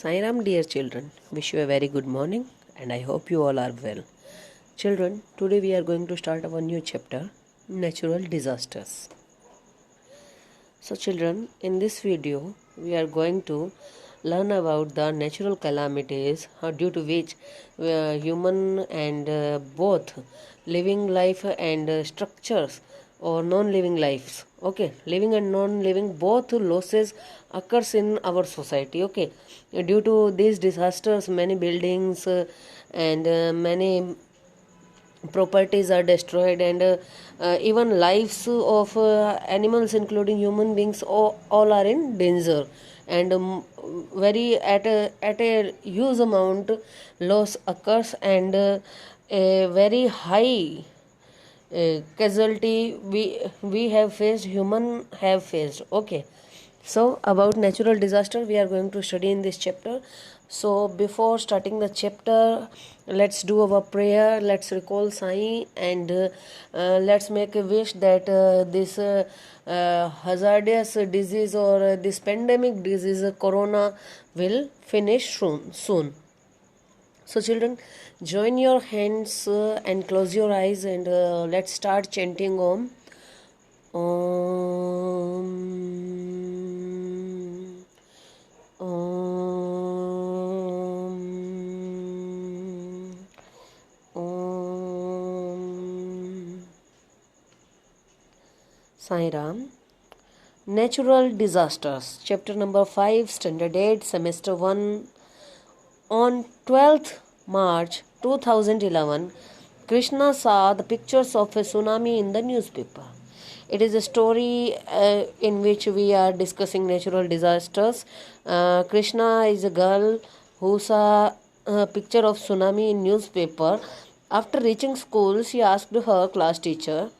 Sai Ram, dear children, wish you a very good morning and I hope you all are well. Children, today we are going to start our new chapter, Natural Disasters. So children, in this video, we are going to learn about the natural calamities due to which human and both living life and structures or non-living lives, okay, living and non-living both losses occurs in our society, okay. Due to these disasters, many buildings and many properties are destroyed, and even lives of animals including human beings all are in danger, and very at a huge amount loss occurs, and a very high casualty we have faced, human have faced, okay. So about natural disaster we are going to study in this chapter. So before starting the chapter, let's do our prayer, let's recall Sai, and let's make a wish that this hazardous disease or this pandemic disease corona will finish soon. So children, join your hands and close your eyes, and let's start chanting Om. Om. Om. Om. Sai Ram. Natural Disasters, Chapter number 5, Standard 8, Semester 1. On 12th March 2011, Krishna saw the pictures of a tsunami in the newspaper. It is a story in which we are discussing natural disasters. Krishna is a girl who saw a picture of tsunami in newspaper. After reaching school, she asked her class teacher,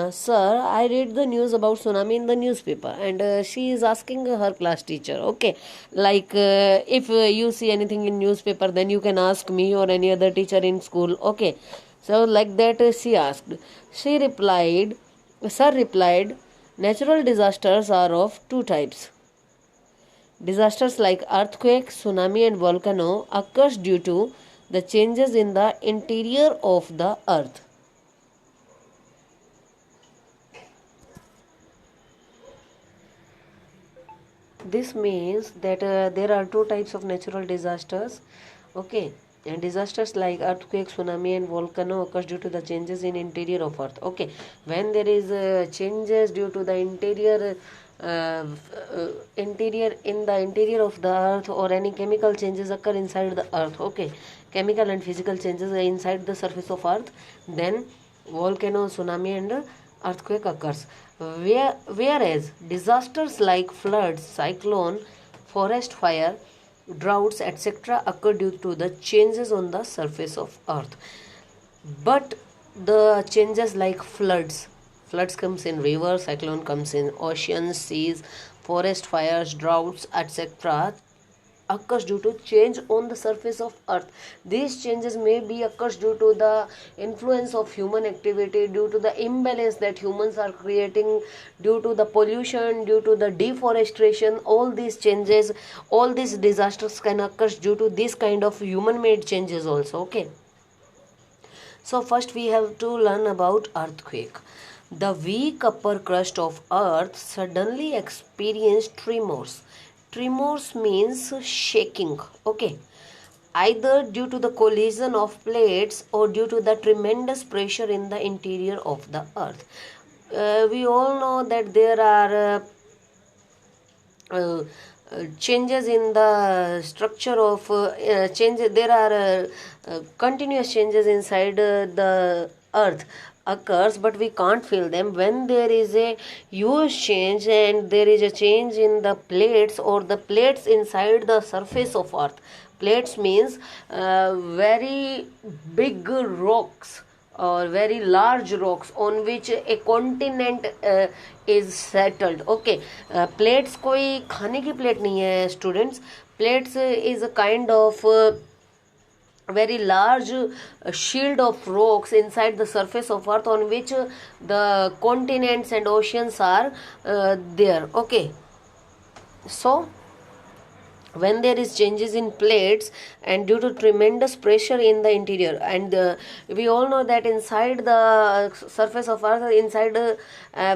Sir, I read the news about tsunami in the newspaper, and she is asking her class teacher, okay, like if you see anything in newspaper, then you can ask me or any other teacher in school, okay. So like that she asked. Sir replied, natural disasters are of two types. Disasters like earthquake, tsunami and volcano occurs due to the changes in the interior of the earth. This means that there are two types of natural disasters, okay. And disasters like earthquake, tsunami and volcano occurs due to the changes in interior of earth, okay. When there is changes due to the interior in the interior of the earth, or any chemical changes occur inside the earth, okay, chemical and physical changes inside the surface of earth, then volcano, tsunami and earthquake occurs. Whereas disasters like floods, cyclone, forest fire, droughts, etc. occur due to the changes on the surface of earth. But the changes like floods comes in rivers, cyclone comes in oceans, seas, forest fires, droughts, etc. occurs due to change on the surface of earth. These changes may be occurs due to the influence of human activity, due to the imbalance that humans are creating, due to the pollution, due to the deforestation. All these changes, all these disasters can occur due to this kind of human made changes also, okay. So first we have to learn about earthquake. The weak upper crust of earth suddenly experienced tremors. Tremors means shaking, okay. Either due to the collision of plates or due to the tremendous pressure in the interior of the earth. We all know that there are changes in the structure of there are continuous changes inside the earth occurs, but we can't feel them. When there is a huge change and there is a change in the plates or the plates inside the surface of earth, plates means very big rocks or very large rocks on which a continent is settled, okay. Plates कोई खाने की plate नहीं है students. Plates is a kind of very large shield of rocks inside the surface of earth on which the continents and oceans are there, okay. So when there is changes in plates and due to tremendous pressure in the interior, and we all know that inside the surface of earth, inside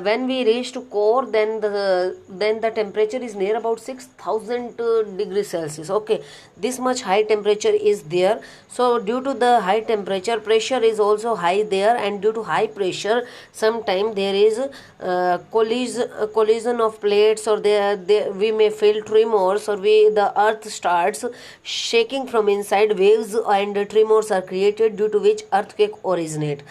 when we reach to core, then the temperature is near about 6000 degrees Celsius. Okay, this much high temperature is there. So due to the high temperature, pressure is also high there, and due to high pressure sometime there is collision of plates, or we may feel tremors, or the earth starts shaking from inside. Waves and tremors are created due to which earthquake originate.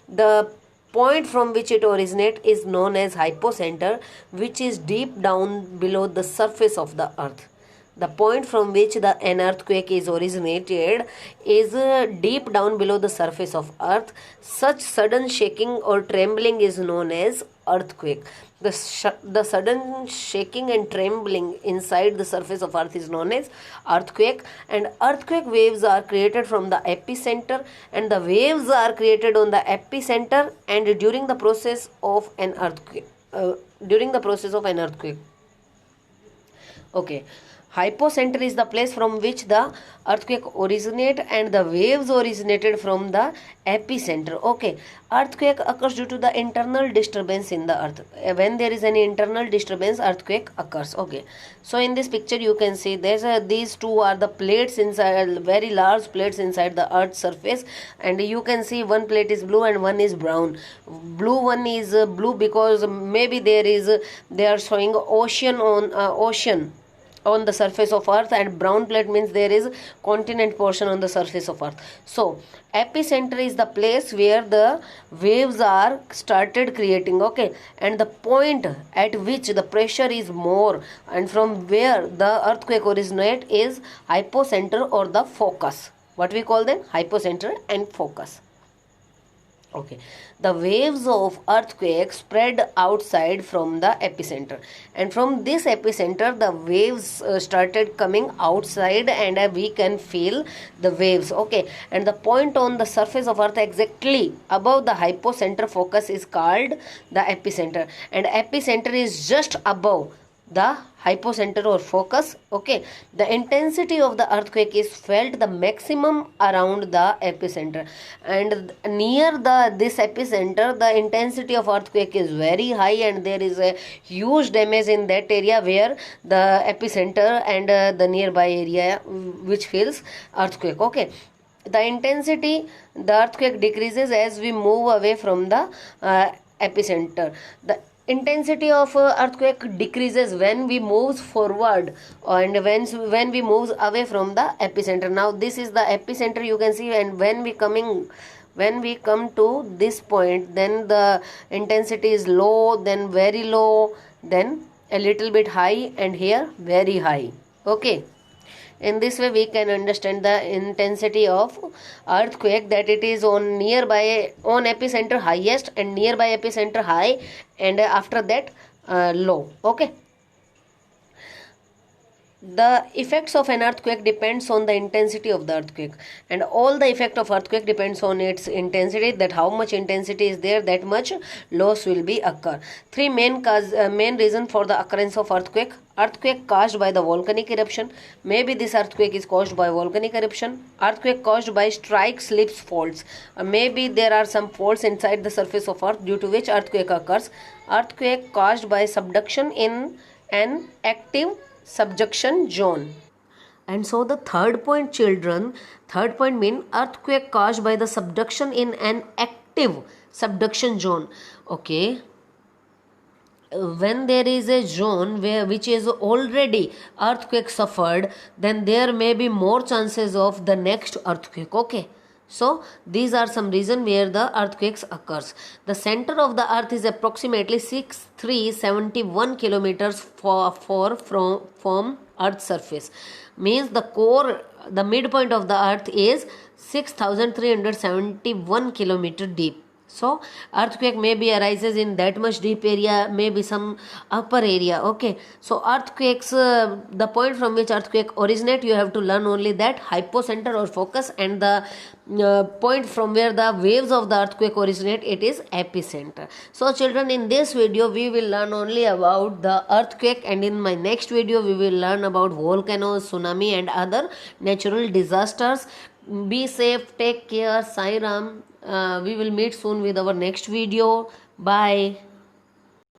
The point from which it originates is known as hypocenter, which is deep down below the surface of the earth. The point from which an earthquake is originated is deep down below the surface of earth. Such sudden shaking or trembling is known as earthquake. The sudden shaking and trembling inside the surface of earth is known as earthquake, and earthquake waves are created from the epicenter, and the waves are created on the epicenter and during the process of an earthquake. Okay. Hypocenter is the place from which the earthquake originate, and the waves originated from the epicenter. Okay, earthquake occurs due to the internal disturbance in the earth. When there is any internal disturbance, earthquake occurs. Okay, so in this picture you can see these two are the plates inside, very large plates inside the earth's surface, and you can see one plate is blue and one is brown. Blue one is blue because maybe they are showing ocean on the surface of earth, and brown plate means there is continent portion on the surface of earth. So epicenter is the place where the waves are started creating. Okay, and the point at which the pressure is more and from where the earthquake originate is hypocenter or the focus. What we call them? Hypocenter and focus. Okay, the waves of earthquake spread outside from the epicenter, and from this epicenter the waves started coming outside, and we can feel the waves. Okay, and the point on the surface of earth exactly above the hypocenter focus is called the epicenter, and epicenter is just above the hypocenter or focus. Okay, the intensity of the earthquake is felt the maximum around the epicenter, and near this epicenter the intensity of earthquake is very high, and there is a huge damage in that area where the epicenter and the nearby area which feels earthquake. Okay, the intensity, the earthquake decreases as we move away from the epicenter. The intensity of earthquake decreases when we move forward, and when we move away from the epicenter. Now this is the epicenter, you can see, and when we come to this point, then the intensity is low, then very low, then a little bit high, and here very high. Okay, in this way we can understand the intensity of earthquake, that it is on epicenter highest, and nearby epicenter high, and after that low. Okay, the effects of an earthquake depends on the intensity of the earthquake, and all the effect of earthquake depends on its intensity, that how much intensity is there, that much loss will be occur. Three main reason for the occurrence of earthquake. Earthquake caused by the volcanic eruption. Maybe this earthquake is caused by volcanic eruption. Earthquake caused by strike slips faults. Maybe there are some faults inside the surface of earth due to which earthquake occurs. Earthquake caused by subduction in an active subduction zone. And so the third point mean earthquake caused by the subduction in an active subduction zone. Okay, when there is a zone which is already earthquake suffered, then there may be more chances of the next earthquake. Okay, so these are some reasons where the earthquakes occurs. The center of the earth is approximately 6371 kilometers from earth's surface. Means the midpoint of the earth is 6371 kilometer deep. So earthquake may be arises in that much deep area, maybe some upper area. Okay, so earthquakes, the point from which earthquake originate, you have to learn only that hypocenter or focus, and the point from where the waves of the earthquake originate, it is epicenter. So children, in this video we will learn only about the earthquake, and in my next video we will learn about volcanoes, tsunami and other natural disasters. Be safe, take care, Sai Ram. We will meet soon with our next video. Bye.